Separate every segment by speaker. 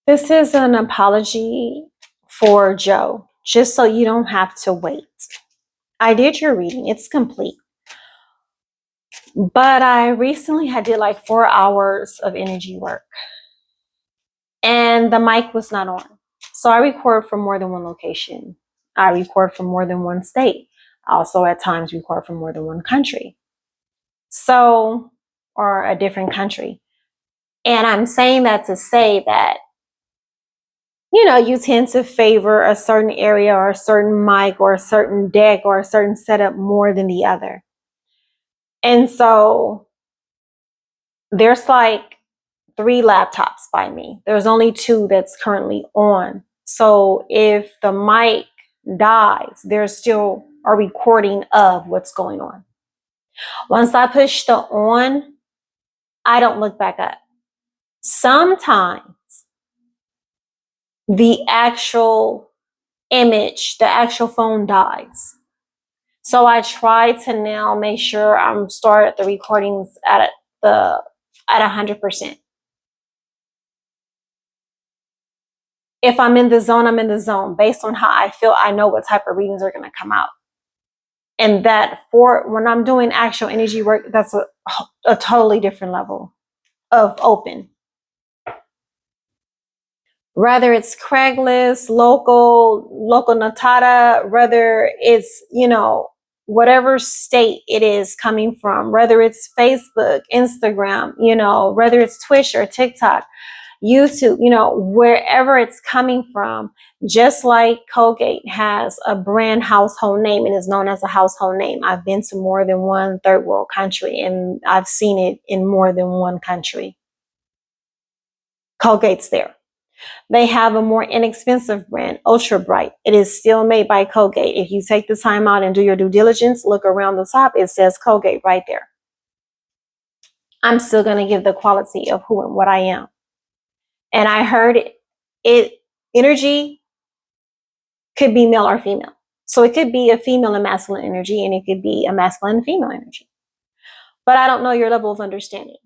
Speaker 1: This is an apology for Joe, just so you don't have to wait. I did your reading, it's complete. But I recently had did like 4 hours of energy work and the mic was not on. So I record from more than one location. I record from more than one state. I also at times record from more than one country. So, or a different country. And I'm saying that to say that, you tend to favor a certain area or a certain mic or a certain deck or a certain setup more than the other. And so there's like 3 laptops by me. There's only 2 that's currently on. So if the mic dies, there's still a recording of what's going on. Once I push the on, I don't look back up. Sometimes the actual image, the actual phone dies. So I try to now make sure I'm start the recordings at 100%. If I'm in the zone, I'm in the zone. Based on how I feel, I know what type of readings are going to come out. And that when I'm doing actual energy work, that's a totally different level of open. Whether it's Craigslist, local Natata, whether it's, whatever state it is coming from, whether it's Facebook, Instagram, whether it's Twitch or TikTok, YouTube, wherever it's coming from, just like Colgate has a brand household name and is known as a household name. I've been to more than one third world country and I've seen it in more than one country. Colgate's there. They have a more inexpensive brand, Ultra Bright. It is still made by Colgate. If you take the time out and do your due diligence, look around the top, it says Colgate right there. I'm still going to give the quality of who and what I am. And I heard energy could be male or female. So it could be a female and masculine energy, and it could be a masculine and female energy. But I don't know your level of understanding.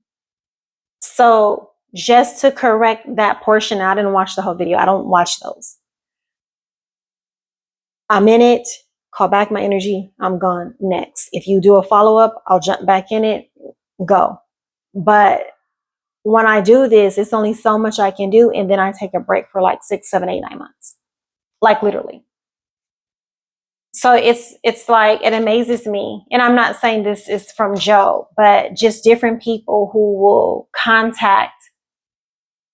Speaker 1: So just to correct that portion, I didn't watch the whole video. I don't watch those. I'm in it. Call back my energy. I'm gone. Next. If you do a follow-up, I'll jump back in it. Go. But when I do this, it's only so much I can do. And then I take a break for like 6, 7, 8, 9 months. Like literally. So it's like, it amazes me. And I'm not saying this is from Joe, but just different people who will contact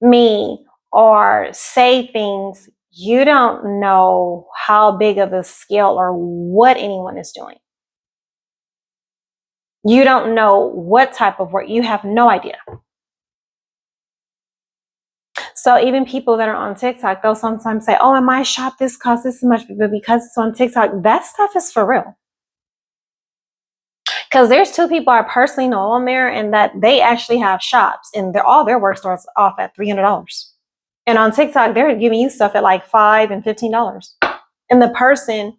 Speaker 1: me or say things. You don't know how big of a scale or what anyone is doing. You don't know what type of work. You have no idea. So even people that are on TikTok, they'll sometimes say, oh, in my shop, this costs this much. But because it's on TikTok, that stuff is for real. Because there's 2 people I personally know on there and that they actually have shops and all their work starts off at $300. And on TikTok, they're giving you stuff at like $5 and $15. And the person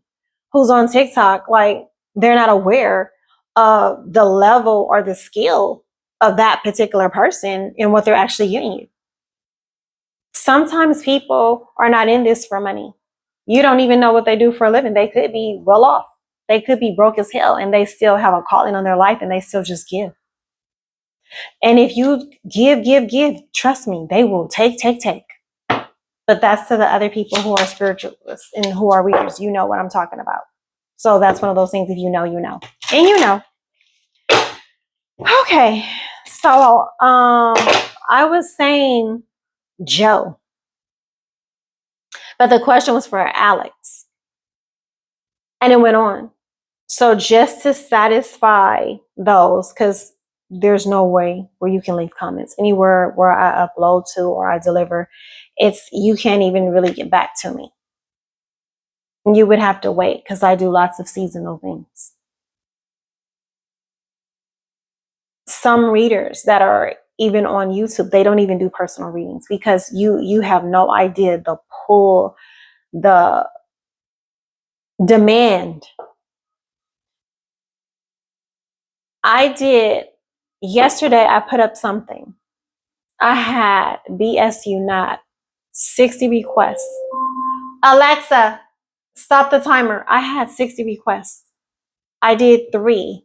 Speaker 1: who's on TikTok, like, they're not aware of the level or the skill of that particular person and what they're actually giving you. Sometimes people are not in this for money. You don't even know what they do for a living. They could be well off. They could be broke as hell and they still have a calling on their life and they still just give. And if you give, trust me, they will take. But that's to the other people who are spiritualists and who are readers. You know what I'm talking about. So that's one of those things, if you know, you know. And you know. Okay. So I was saying Joe. But the question was for Alex. And it went on. So just to satisfy those, because there's no way where you can leave comments. Anywhere where I upload to or I deliver, you can't even really get back to me. You would have to wait because I do lots of seasonal things. Some readers that are even on YouTube, they don't even do personal readings because you have no idea the pull, the demand. Yesterday I put up something. I had BSU Not 60 requests. Alexa, stop the timer. I had 60 requests. I did 3.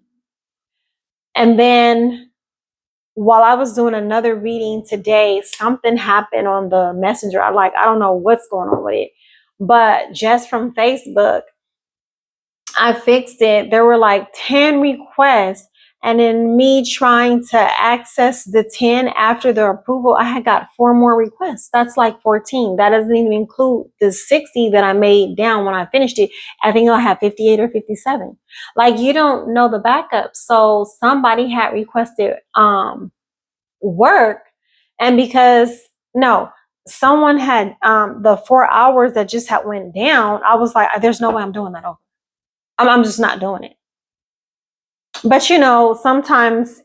Speaker 1: And then while I was doing another reading today, something happened on the messenger. I don't know what's going on with it. But just from Facebook, I fixed it. There were like 10 requests. And in me trying to access the 10 after the approval, I had got 4 more requests. That's like 14. That doesn't even include the 60 that I made down when I finished it. I think I have 58 or 57. Like, you don't know the backup. So somebody had requested work. And someone had the 4 hours that just had went down. I was like, there's no way I'm doing that over. I'm just not doing it. But sometimes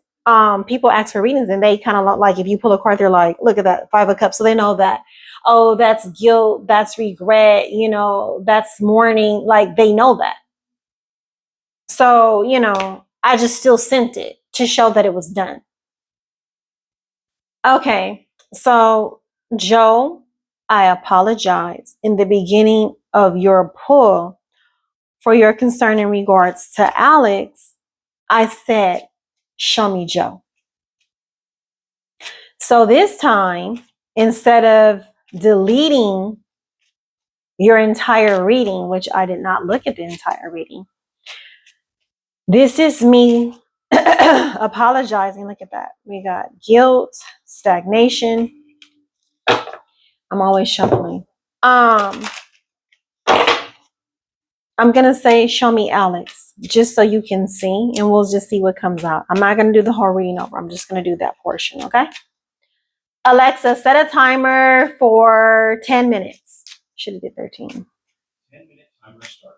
Speaker 1: people ask for readings and they kind of like, if you pull a card, they're like, look at that 5 of Cups. So they know that, oh, that's guilt, that's regret, that's mourning. Like, they know that. So, I just still sent it to show that it was done. Okay. So, Joe, I apologize in the beginning of your pull for your concern in regards to Alex. I said, show me Joe. So this time, instead of deleting your entire reading, which I did not look at the entire reading, this is me apologizing. Look at that. We got guilt, stagnation. I'm always shuffling. I'm going to say, show me Alex, just so you can see, and we'll just see what comes out. I'm not going to do the whole reading over. I'm just going to do that portion, okay? Alexa, set a timer for 10 minutes. Should have did 13.
Speaker 2: 10-minute timer start.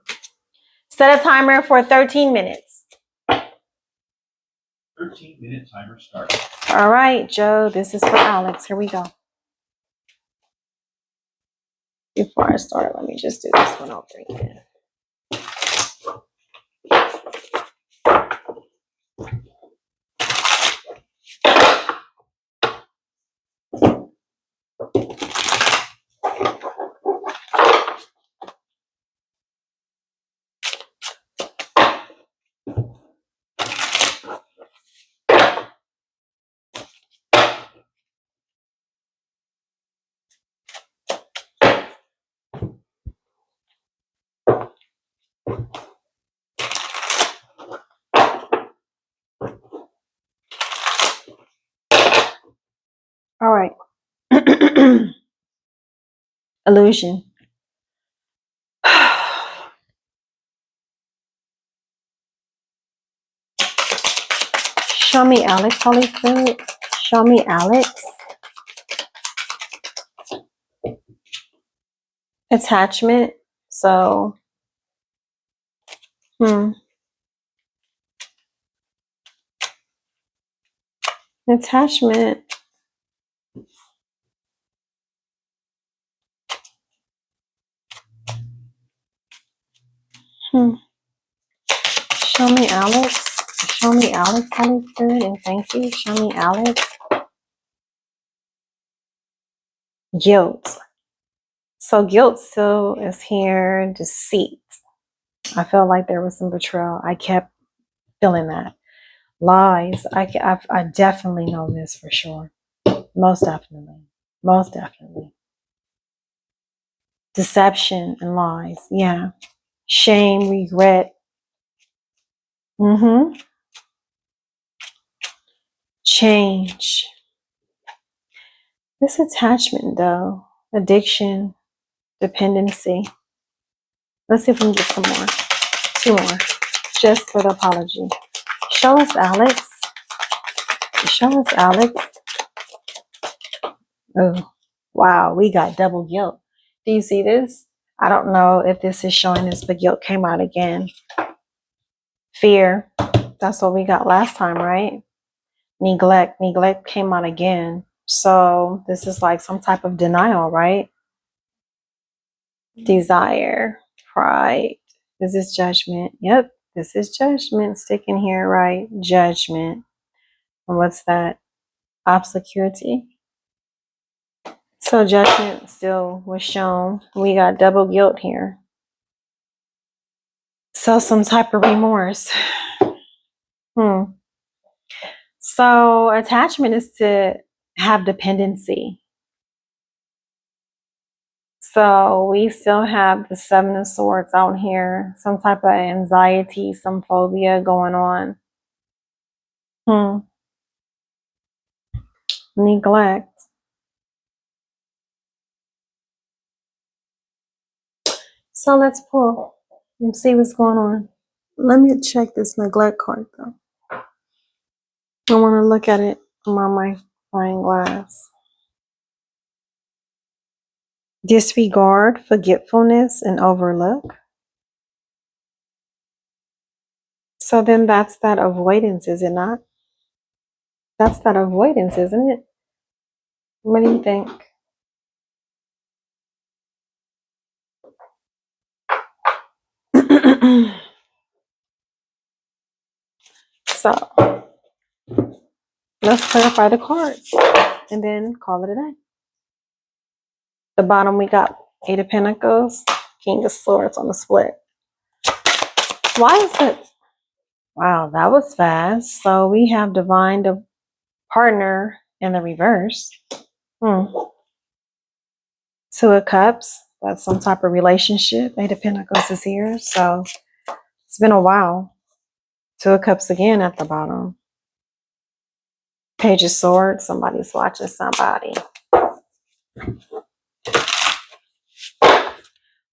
Speaker 1: Set a timer for 13 minutes.
Speaker 2: 13-minute timer start.
Speaker 1: All right, Joe, this is for Alex. Here we go. Before I start, let me just do this one over again. All right. Illusion. Show me Alex, Holy Spirit. Show me Alex. Attachment. So, attachment. Show me Alex. Show me Alex, Holy Spirit, and thank you. Show me Alex. Guilt. So guilt still is here. Deceit. I felt like there was some betrayal. I kept feeling that. Lies. I definitely know this for sure. Most definitely. Most definitely. Deception and lies. Yeah. Shame, regret. Change. This attachment, though. Addiction. Dependency. Let's see if we can get some more. 2 more. Just for the apology. Show us Alex. Show us Alex. Oh, wow. We got double guilt. Do you see this? I don't know if this is showing this, but guilt came out again. Fear. That's what we got last time, right? Neglect. Neglect came out again. So this is like some type of denial, right? Desire. Pride. This is judgment. Yep. This is judgment sticking here, right? Judgment. And what's that? Obscurity. So judgment still was shown. We got double guilt here. So some type of remorse. So attachment is to have dependency. So we still have the Seven of Swords out here. Some type of anxiety, some phobia going on. Neglect. So let's pull and see what's going on. Let me check this neglect card though. I want to look at it on my magnifying glass. Disregard, forgetfulness, and overlook. So then that's that avoidance, is it not? That's that avoidance, isn't it? What do you think? So let's clarify the cards and then call it a day. The bottom we got Eight of Pentacles, King of Swords on the split. Why is it? Wow, that was fast. So we have divine partner in the reverse. Two of Cups. That's some type of relationship. Eight of Pentacles is here. So it's been a while. Two of Cups again at the bottom. Page of Swords. Somebody's watching somebody.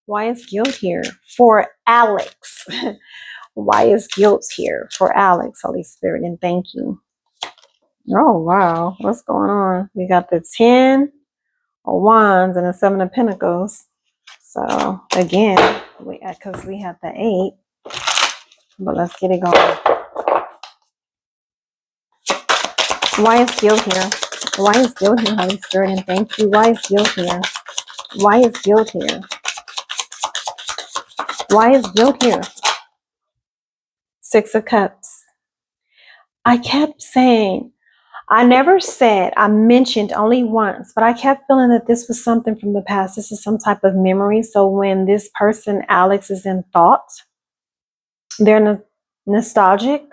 Speaker 1: Why is guilt here? For Alex. Why is guilt here? For Alex, Holy Spirit, and thank you. Oh, wow. What's going on? We got the 10 of Wands and the 7 of Pentacles. So, again, because we have the 8. But let's get it going. Why is guilt here? Why is guilt here, Holy Spirit, and thank you. Why is guilt here? Why is guilt here? Why is guilt here? Six of Cups. I kept saying, I never said, I mentioned only once, but I kept feeling that this was something from the past. This is some type of memory. So when this person, Alex, is in thought, they're nostalgic.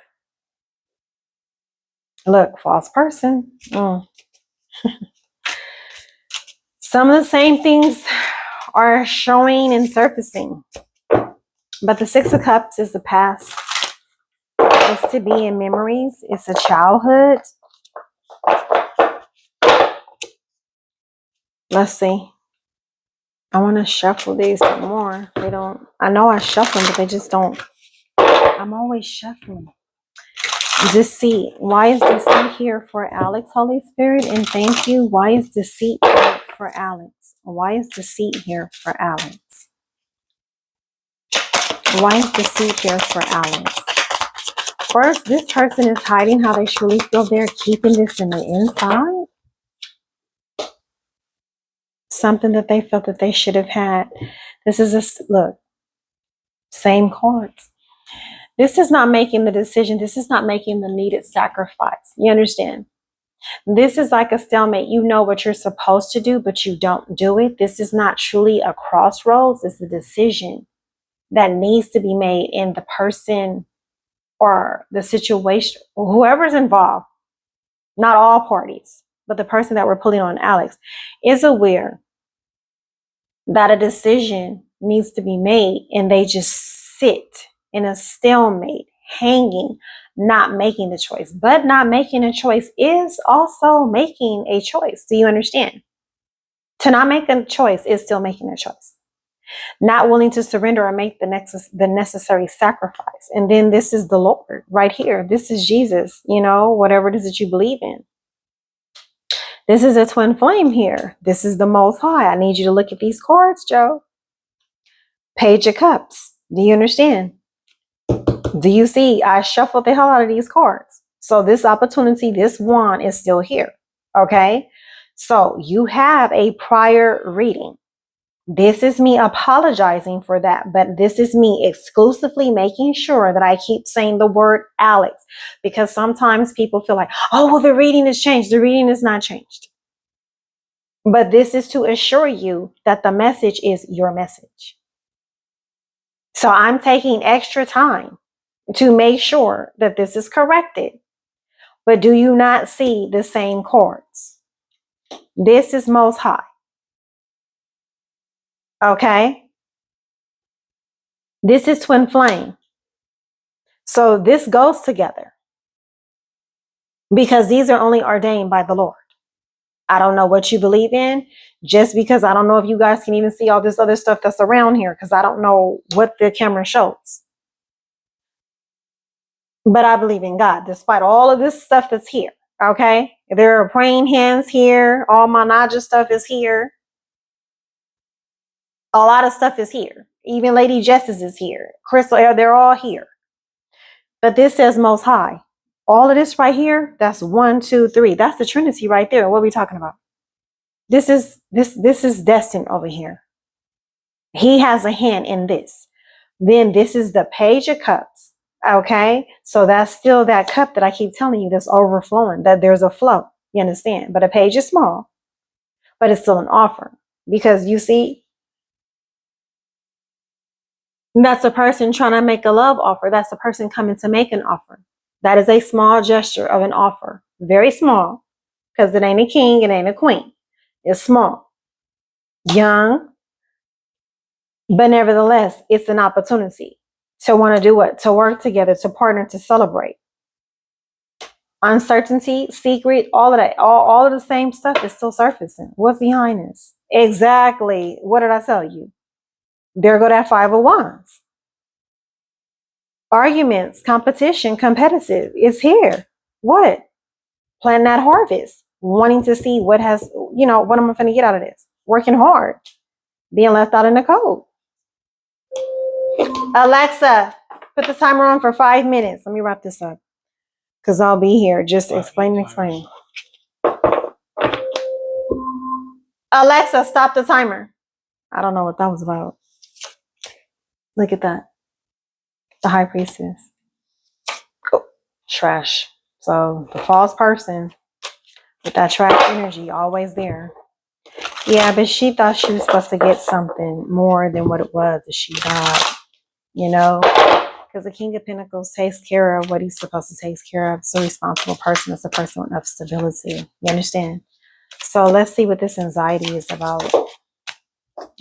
Speaker 1: Look, false person. Some of the same things are showing and surfacing. But the Six of Cups is the past. It's to be in memories. It's a childhood. Let's see. I want to shuffle these some more. They don't, I know I shuffle them, but they just don't. I'm always shuffling. Deceit. Why is deceit here for Alex, Holy Spirit? And thank you. Why is deceit here for Alex? Why is deceit here for Alex? Why is deceit here for Alex? First, this person is hiding how they truly feel. They're keeping this in the inside. Something that they felt that they should have had. This is look, same cards. This is not making the decision. This is not making the needed sacrifice. You understand? This is like a stalemate. You know what you're supposed to do, but you don't do it. This is not truly a crossroads. It's a decision that needs to be made in the person or the situation, whoever's involved, not all parties, but the person that we're pulling on, Alex, is aware that a decision needs to be made and they just sit in a stalemate, hanging, not making the choice. But not making a choice is also making a choice. Do you understand? To not make a choice is still making a choice. Not willing to surrender or make the necessary sacrifice. And then this is the Lord right here. This is Jesus, you know, whatever it is that you believe in. This is a twin flame here. This is the Most High. I need you to look at these cards, Joe. Page of Cups. Do you understand? Do you see? I shuffled the hell out of these cards. So this opportunity, this wand is still here. Okay? So you have a prior reading. This is me apologizing for that, but this is me exclusively making sure that I keep saying the word Alex, because sometimes people feel like, oh, well, the reading has changed. The reading is not changed. But this is to assure you that the message is your message. So I'm taking extra time to make sure that this is corrected. But do you not see the same chords? This is Most High. Okay? This is twin flame. So this goes together because these are only ordained by the Lord. I don't know what you believe in, just because I don't know if you guys can even see all this other stuff that's around here, because I don't know what the camera shows. But I believe in God, despite all of this stuff that's here. Okay? There are praying hands here. All my Naja stuff is here. A lot of stuff is here. Even Lady Justice is here. Crystal, they're all here. But this says Most High. All of this right here, that's 1, 2, 3. That's the Trinity right there. What are we talking about? This is destined over here. He has a hand in this. Then this is the Page of Cups. Okay, so that's still that cup that I keep telling you that's overflowing, that there's a flow. You understand? But a page is small, but it's still an offering, because you see, that's a person trying to make a love offer. That's a person coming to make an offer. That is a small gesture of an offer. Very small, because it ain't a king, it ain't a queen. It's small, young, but nevertheless, it's an opportunity to want to do what? To work together, to partner, to celebrate. Uncertainty, secret, all of that, all of the same stuff is still surfacing. What's behind this? Exactly. What did I tell you? There go that 5 of Wands. Arguments, competition, competitive. It's here. What? Planting that harvest. Wanting to see what has, what am I going to get out of this? Working hard. Being left out in the cold. Alexa, put the timer on for 5 minutes. Let me wrap this up, because I'll be here just explaining. Alexa, stop the timer. I don't know what that was about. Look at that. The High Priestess. Oh, trash. So the false person with that trash energy always there. Yeah, but she thought she was supposed to get something more than what it was that she got. Because the King of Pentacles takes care of what he's supposed to take care of. It's a responsible person. It's a person with enough stability. You understand? So let's see what this anxiety is about.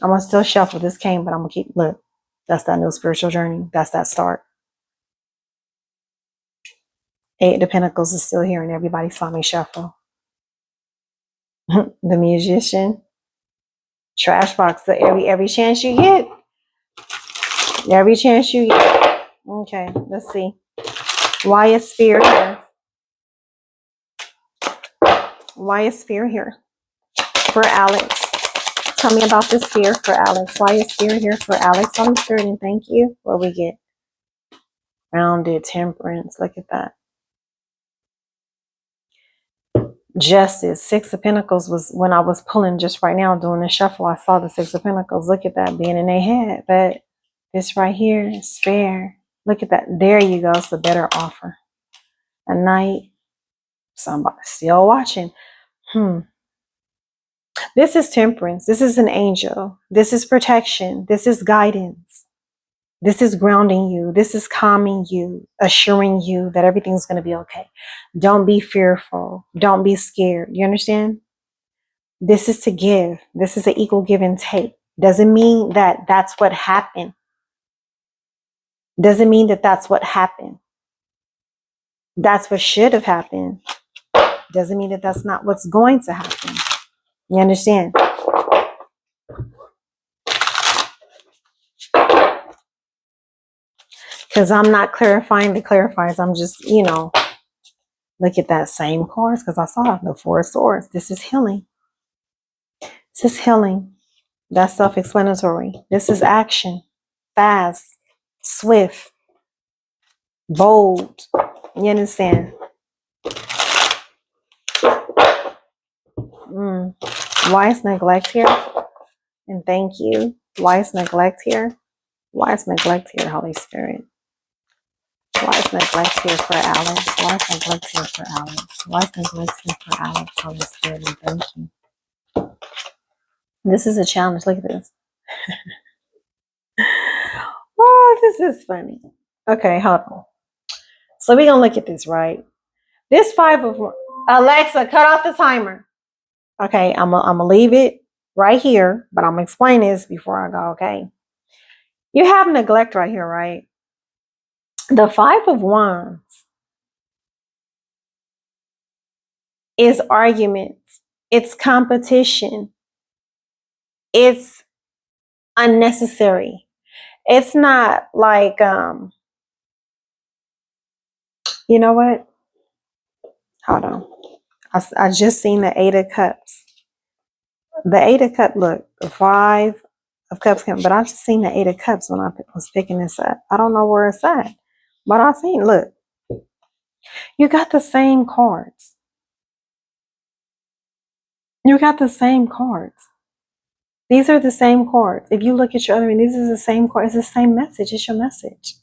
Speaker 1: I'm going to still shuffle. This came, but I'm going to keep, look, that's that new spiritual journey. That's that start. 8 of Pentacles is still here, and everybody saw me shuffle. The Magician. Trash box. So every chance you get. Every chance you get. Okay, let's see. Why is fear here? Why is fear here? For Alex. Tell me about this fear for Alex. Why is fear here for Alex? Holy Spirit, and thank you. What we get? Grounded, temperance. Look at that. Justice. 6 of Pentacles was when I was pulling just right now, doing the shuffle. I saw the 6 of Pentacles. Look at that being in their head. But this right here is fair. Look at that. There you go. It's a better offer. A Knight. Somebody still watching. This is temperance. This is an angel. This is protection. This is guidance. This is grounding you. This is calming you, assuring you that everything's going to be okay. Don't be fearful. Don't be scared. You understand? This is to give. This is an equal give and take. Doesn't mean that that's what happened. Doesn't mean that that's what happened. That's what should have happened. Doesn't mean that that's not what's going to happen. You understand? Because I'm not clarifying the clarifiers. I'm just, look at that same cards, because I saw the 4 of Swords. This is healing. This is healing. That's self-explanatory. This is action. Fast. Swift. Bold. You understand? Why is neglect here? And thank you. Why is neglect here? Why is neglect here, Holy Spirit? Why is neglect here for Alex? Why is neglect here for Alex? Why is neglect here for Alex, Holy Spirit? And thank you. This is a challenge. Look at this. Oh, this is funny. Okay, hold on. So we're going to look at this, right? This 5 of 1. Alexa, cut off the timer. Okay, I'm going to leave it right here, but I'm going to explain this before I go, okay? You have neglect right here, right? The 5 of Wands is arguments. It's competition. It's unnecessary. It's not like, you know what? Hold on. I just seen the 8 of Cups. The 8 of Cups, look, the 5 of Cups, but I just seen the 8 of Cups when I was picking this up. I don't know where it's at, but I seen, look, you got the same cards. You got the same cards. These are the same cards. If you look at your other one, this is the same card. It's the same message. It's your message.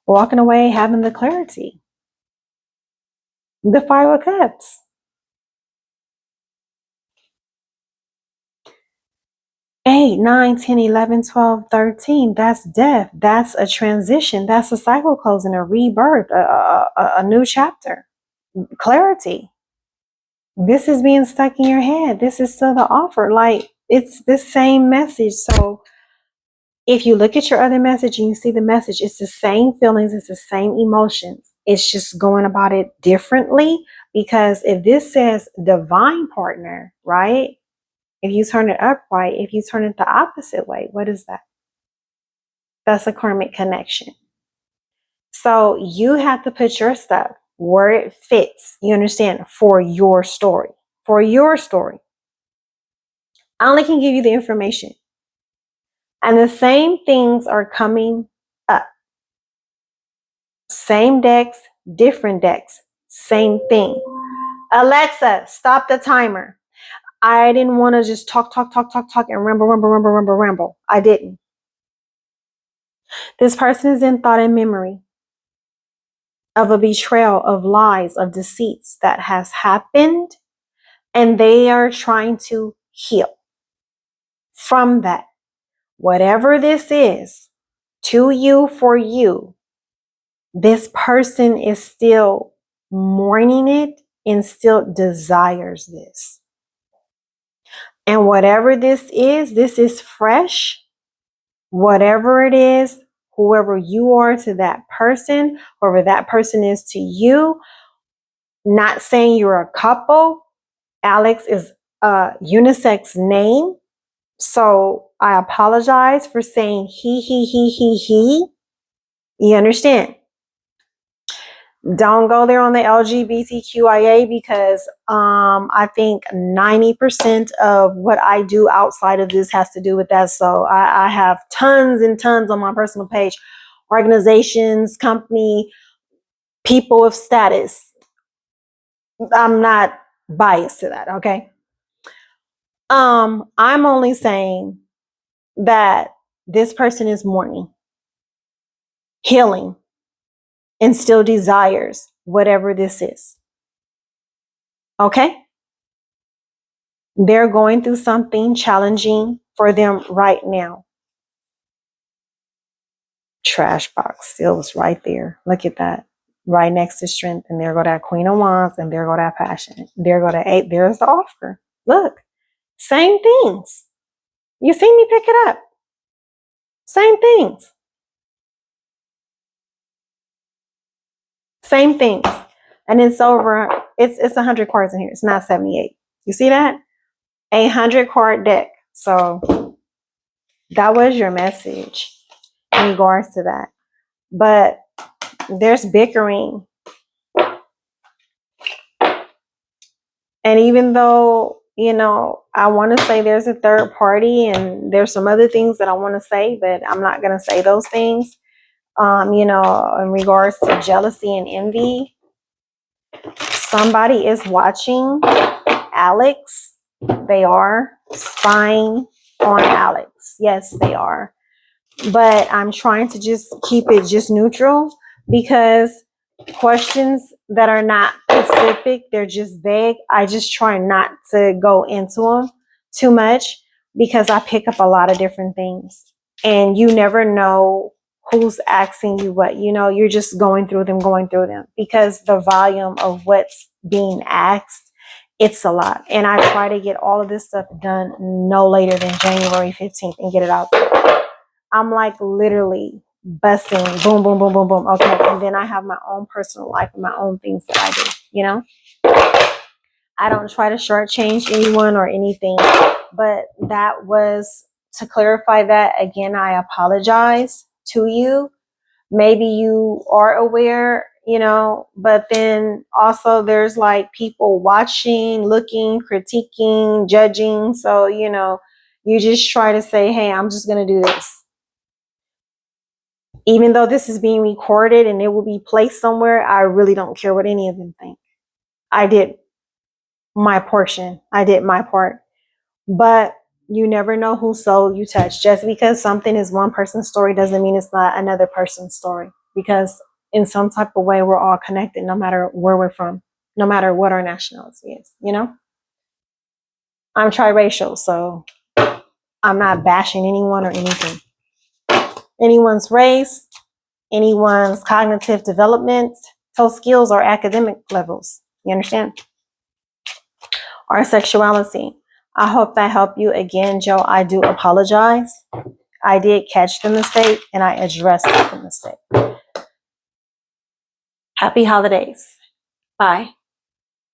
Speaker 1: Walking away, having the clarity. The 5 of Cups. Eight, 9, 10, 11, 12, 13. That's death. That's a transition. That's a cycle closing, a rebirth, a new chapter. Clarity. This is being stuck in your head. This is still the offer. Like, it's the same message. So if you look at your other message and you see the message, it's the same feelings, it's the same emotions. It's just going about it differently. Because if this says divine partner, right? If you turn it upright, if you turn it the opposite way, what is that? That's a karmic connection. So you have to put your stuff where it fits, you understand, for your story. For your story. I only can give you the information. And the same things are coming up. Same decks, different decks, same thing. Alexa, stop the timer. I didn't want to just talk and ramble. I didn't. This person is in thought and memory of a betrayal, of lies, of deceits that has happened, and they are trying to heal from that. Whatever this is, to you, for you, this person is still mourning it and still desires this. And whatever this is fresh. Whatever it is, whoever you are to that person, whoever that person is to you, not saying you're a couple. Alex is a unisex name. So I apologize for saying he. You understand? Don't go there on the LGBTQIA because I think 90% of what I do outside of this has to do with that. So I have tons and tons on my personal page, organizations, company, people of status. I'm not biased to that, okay? I'm only saying that this person is mourning, healing, and still desires whatever this is. Okay? They're going through something challenging for them right now. Trash box still was right there. Look at that. Right next to strength. And there go that Queen of Wands. And there go that passion. There go that 8. There's the offer. Look. Same things. You see me pick it up. Same things. Same things. And it's over. It's 100 cards in here. It's not 78. You see that? 100 card deck. So that was your message in regards to that. But there's bickering. And even though, I want to say there's a third party and there's some other things that I want to say, but I'm not going to say those things. In regards to jealousy and envy, somebody is watching Alex. They are spying on Alex. Yes, they are. But I'm trying to just keep it just neutral because questions that are not specific, they're just vague. I just try not to go into them too much because I pick up a lot of different things and you never know who's asking you what. You're just going through them because the volume of what's being asked, it's a lot. And I try to get all of this stuff done no later than January 15th and get it out there. I'm like literally busting, boom, boom, boom, boom, boom. Okay. And then I have my own personal life and my own things that I do, I don't try to shortchange anyone or anything, but that was to clarify that again. I apologize to you. Maybe you are aware, but then also there's like people watching, looking, critiquing, judging. So, you just try to say, hey, I'm just going to do this. Even though this is being recorded and it will be placed somewhere, I really don't care what any of them think. I did my portion. I did my part. But you never know whose soul you touch. Just because something is one person's story doesn't mean it's not another person's story. Because in some type of way, we're all connected, no matter where we're from, no matter what our nationality is, I'm triracial, so I'm not bashing anyone or anything. Anyone's race, anyone's cognitive development, those skills or academic levels. You understand? Or sexuality. I hope that helped you. Again, Joe, I do apologize. I did catch the mistake and I addressed the mistake. Happy holidays. Bye.